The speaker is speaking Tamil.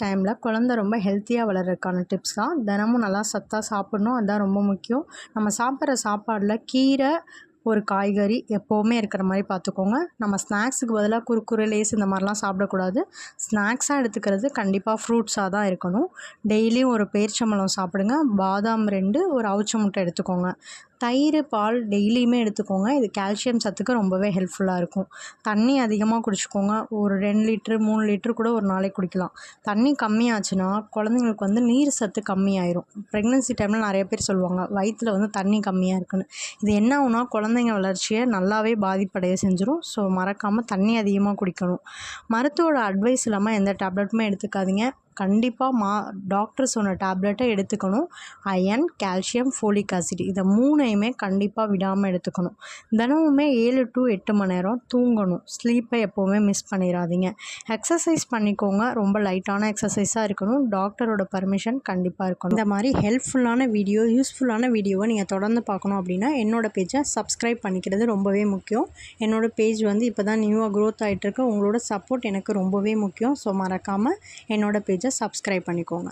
டைமில் குழந்த ரொம்ப ஹெல்த்தியாக வளர்கிறதுக்கான டிப்ஸ் தான். தினமும் நல்லா சத்தாக சாப்பிட்ணும், அதுதான் ரொம்ப முக்கியம். நம்ம சாப்பிட்ற சாப்பாடில் கீரை, ஒரு காய்கறி எப்போவுமே இருக்கிற மாதிரி பார்த்துக்கோங்க. நம்ம ஸ்நாக்ஸுக்கு பதிலாக குறுக்குறு, லேஸ் இந்த மாதிரிலாம் சாப்பிடக்கூடாது. ஸ்நாக்ஸாக எடுத்துக்கிறது கண்டிப்பாக ஃப்ரூட்ஸாக தான் இருக்கணும். டெய்லியும் ஒரு பேரிச்சம்பழம் சாப்பிடுங்க. பாதாம் 2, ஒரு அவிச்ச முட்டை எடுத்துக்கோங்க. தயிர், பால் டெய்லியுமே எடுத்துக்கோங்க. இது கால்சியம் சத்துக்கு ரொம்பவே ஹெல்ப்ஃபுல்லாக இருக்கும். தண்ணி அதிகமாக குடிச்சிக்கோங்க. ஒரு 2 லிட்ரு 3 லிட்ரு கூட ஒரு நாளைக்கு குடிக்கலாம். தண்ணி கம்மியாச்சுன்னா குழந்தைங்களுக்கு வந்து நீர் சத்து கம்மியாயிரும். ப்ரெக்னென்சி டைமில் நிறைய பேர் சொல்லுவாங்க வயிற்றில் வந்து தண்ணி கம்மியாக இருக்குன்னு. இது என்ன ஆகுனா குழந்தைங்க வளர்ச்சியை நல்லாவே பாதிப்படைய செஞ்சிடும். ஸோ மறக்காமல் தண்ணி அதிகமாக குடிக்கணும். மருத்துவோட அட்வைஸ் இல்லாமல் எந்த டேப்லெட்டுமே எடுத்துக்காதீங்க. கண்டிப்பாக டாக்டர் சொன்ன டேப்லெட்டை எடுத்துக்கணும். அயன், கால்சியம், ஃபோலிக் ஆசிட் இதை 3ஐயுமே கண்டிப்பாக விடாமல் எடுத்துக்கணும். தினமுமே 7 to 8 மணி நேரம் தூங்கணும். ஸ்லீப்பை எப்போவுமே மிஸ் பண்ணிடாதீங்க. எக்ஸசைஸ் பண்ணிக்கோங்க. ரொம்ப லைட்டான எக்ஸசைஸாக இருக்கணும். டாக்டரோட பர்மிஷன் கண்டிப்பாக இருக்கணும். இந்த மாதிரி ஹெல்ப்ஃபுல்லான வீடியோ, யூஸ்ஃபுல்லான வீடியோவை நீங்கள் தொடர்ந்து பார்க்கணும் அப்படின்னா என்னோடய பேஜை சப்ஸ்கிரைப் பண்ணிக்கிறது ரொம்பவே முக்கியம். என்னோடய பேஜ் வந்து இப்போ தான் நியூவாக க்ரோத் ஆகிட்டுருக்கு. உங்களோட சப்போர்ட் எனக்கு ரொம்பவே முக்கியம். ஸோ மறக்காமல் என்னோடய பேஜை சப்ஸ்கிரைப் பண்ணிக்கோங்க.